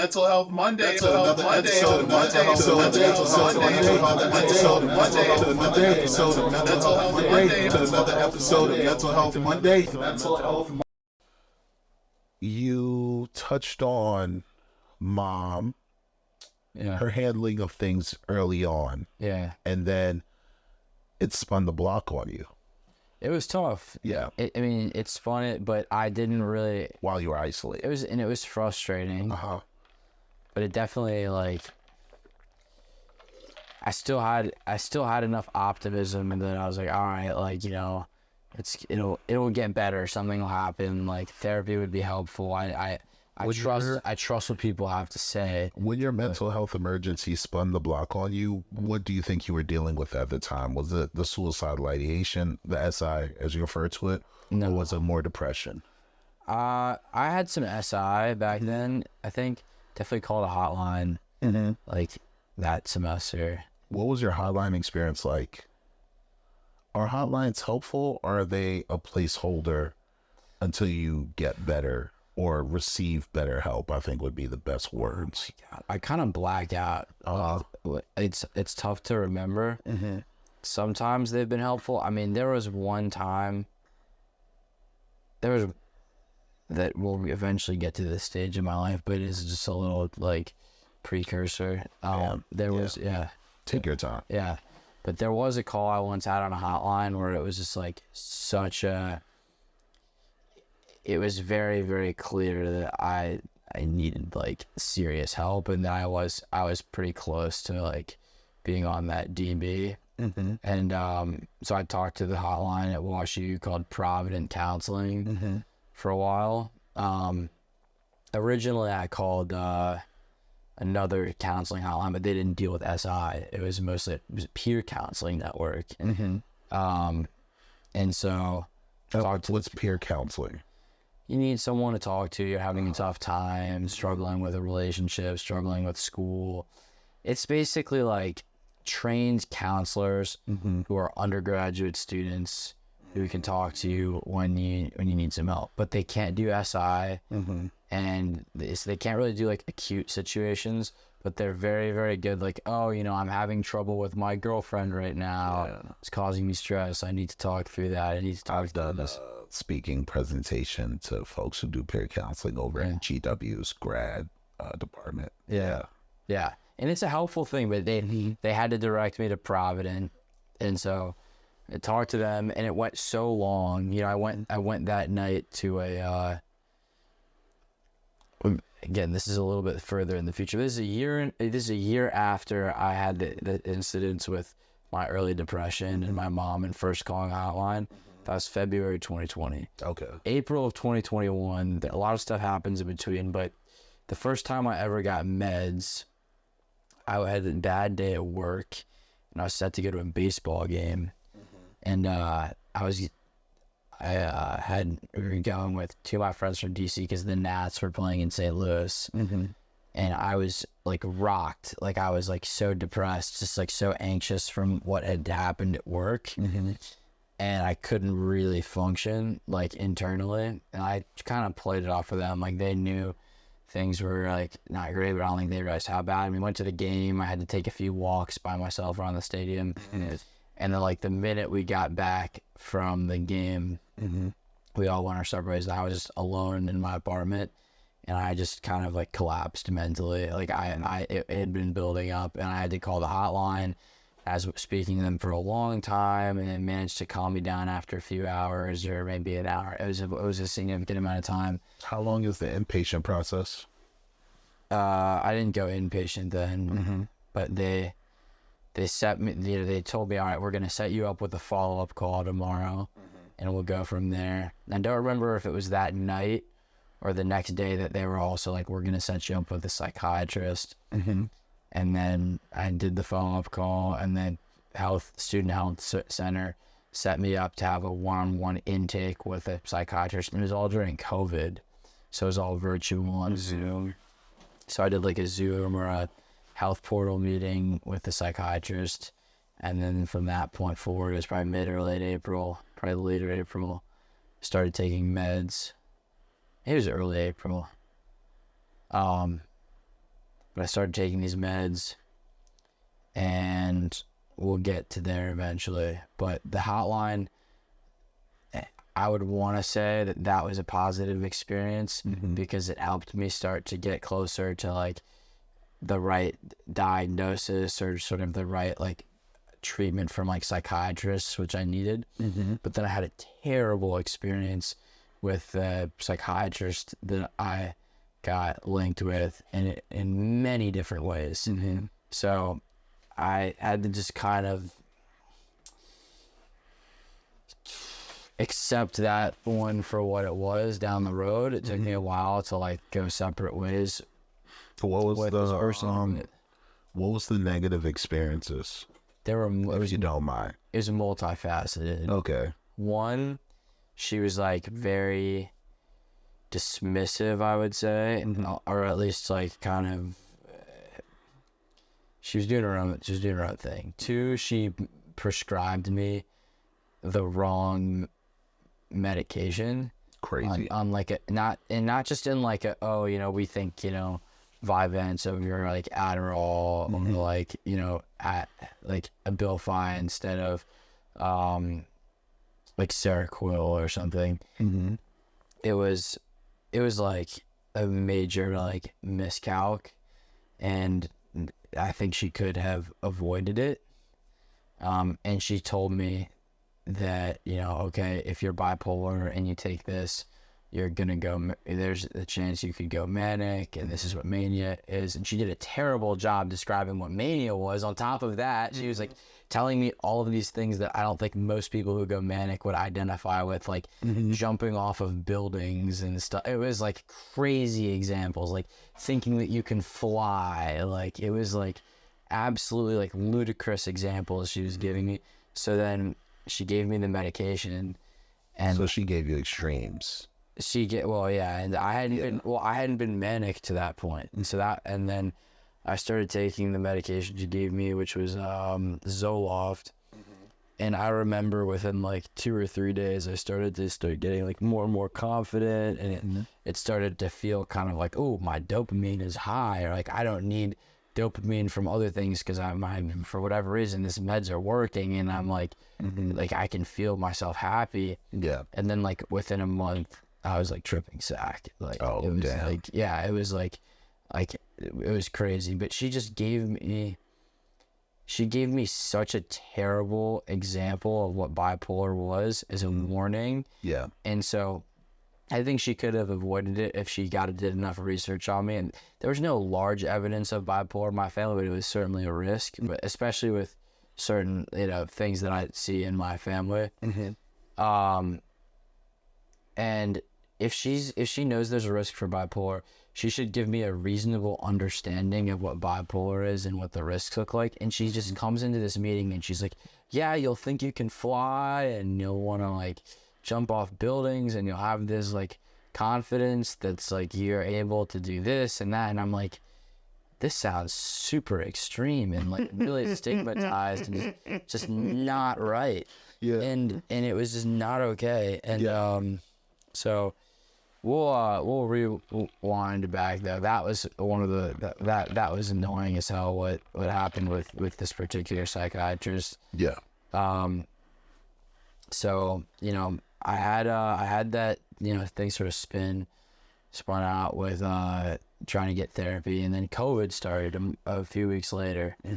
Mental Health Monday. Another episode of Mental Health Monday. You touched on mom, her handling of things early on, and then it spun the block on you. It was tough. Yeah. I mean, it's fun, but I didn't really. While you were isolated. It was frustrating. But it definitely, like, I still had enough optimism, and then I was like, all right, like, you know, it'll get better. Something will happen. Like, therapy would be helpful. I trust what people have to say. When your mental health emergency spun the block on you, what do you think you were dealing with at the time? Was it the suicidal ideation, the SI, as you refer to it? No. Or was it more depression? I had some SI back then, I think. Definitely called a hotline, like, that semester. What was your hotline experience like? Are hotlines helpful, or are they a placeholder until you get better or receive better help? I think would be the best words. Oh my God. I kind of blacked out. It's tough to remember. Sometimes they've been helpful. I mean, there was one time. That will eventually get to this stage in my life, but it's just a little, like, precursor. Take your time. Yeah. But there was a call I once had on a hotline where it was just, like, it was very, very clear that I needed, like, serious help, and that I was pretty close to, like, being on that DB. And so I talked to the hotline at WashU called Provident Counseling for a while. Originally I called another counseling hotline, but they didn't deal with SI. It was mostly a peer counseling network. And so what's peer counseling? You need someone to talk to. You're having a tough time, struggling with a relationship, struggling with school. It's basically like trained counselors who are undergraduate students who can talk to you when you need some help, but they can't do SI, and they can't really do, like, acute situations, but they're very, very good. Like, oh, you know, I'm having trouble with my girlfriend right now. It's causing me stress. I need to talk through that. I need to talk. I've done a speaking presentation to folks who do peer counseling over in GW's grad department. Yeah, and it's a helpful thing, but they had to direct me to Provident, and so I talked to them, and it went so long. You know, I went that night to a. Again, this is a little bit further in the future. This is a year after I had the incidents with my early depression and my mom and first calling hotline. That was February 2020. Okay. April of 2021. A lot of stuff happens in between, but the first time I ever got meds, I had a bad day at work, and I was set to go to a baseball game. And we were going with two of my friends from DC because the Nats were playing in St. Louis. And I was, like, rocked. Like, I was, like, so depressed, just, like, so anxious from what had happened at work. And I couldn't really function, like, internally. And I kind of played it off for them. Like, they knew things were, like, not great, but I don't think they realized how bad. We went to the game. I had to take a few walks by myself around the stadium. And then, like, the minute we got back from the game, we all went our separate ways. I was just alone in my apartment, and I just kind of, like, collapsed mentally. Like, it had been building up, and I had to call the hotline. I was speaking to them for a long time, and it managed to calm me down after a few hours or maybe an hour. It was a significant amount of time. How long is the inpatient process? I didn't go inpatient then, but they set me. They told me, all right, we're gonna set you up with a follow-up call tomorrow, and we'll go from there. I don't remember if it was that night or the next day that they were also like, we're gonna set you up with a psychiatrist. And then I did the follow-up call, and then student health center set me up to have a one-on-one intake with a psychiatrist. And it was all during COVID, so it was all virtual on Zoom. So I did, like, a Zoom or a health portal meeting with the psychiatrist, and then from that point forward, it was probably mid or late April, probably later April, started taking meds. It was early April. but I started taking these meds, and we'll get to there eventually. But the hotline, I would want to say that that was a positive experience because it helped me start to get closer to like the right diagnosis or sort of the right like treatment from like psychiatrists, which I needed. But then I had a terrible experience with the psychiatrist that I got linked with in many different ways. So I had to just kind of accept that one for what it was down the road. It took me a while to like go separate ways. What was with this person. what was the negative experiences? There were, If you don't mind. it was multifaceted. Okay. One, she was like very dismissive, I would say, or at least like kind of, she was doing her own thing. Two, she prescribed me the wrong medication. Crazy. On like a not just in like a, oh, you know, we think, you know, Vyvanse over your like Adderall or like, you know, at like Abilify instead of like Seroquel or something. It was like a major like miscalc, and I think she could have avoided it. And she told me that, you know, okay, if you're bipolar and you take this, you're gonna go, there's a chance you could go manic, and this is what mania is. And she did a terrible job describing what mania was. On top of that, she was like telling me all of these things that I don't think most people who go manic would identify with, like jumping off of buildings and stuff. It was like crazy examples, like thinking that you can fly. Like it was like absolutely like ludicrous examples she was giving me. So then she gave me the medication, and So she gave you extremes. and I hadn't been manic to that point, and so that, and then I started taking the medication she gave me, which was Zoloft, and I remember within like 2 or 3 days I started getting like more and more confident, and it started to feel kind of like, oh, my dopamine is high, or like I don't need dopamine from other things because I'm for whatever reason these meds are working, and I'm like like I can feel myself happy. And then like within a month I was like tripping sack. Like it was damn. like, yeah, it was like it was crazy. But she gave me such a terrible example of what bipolar was as a warning. And so I think she could have avoided it if she did enough research on me. And there was no large evidence of bipolar in my family, but it was certainly a risk, but especially with certain, you know, things that I see in my family. And if she knows there's a risk for bipolar, she should give me a reasonable understanding of what bipolar is and what the risks look like. And she just comes into this meeting and she's like, yeah, you'll think you can fly and you'll want to like jump off buildings and you'll have this like confidence that's like you're able to do this and that. And I'm like, this sounds super extreme and like really stigmatized and just not right. And it was just not okay. And so we'll rewind back though. That was one of the that was annoying as hell what happened with this particular psychiatrist. So, you know, I had that, you know, thing sort of spun out with trying to get therapy, and then COVID started a few weeks later.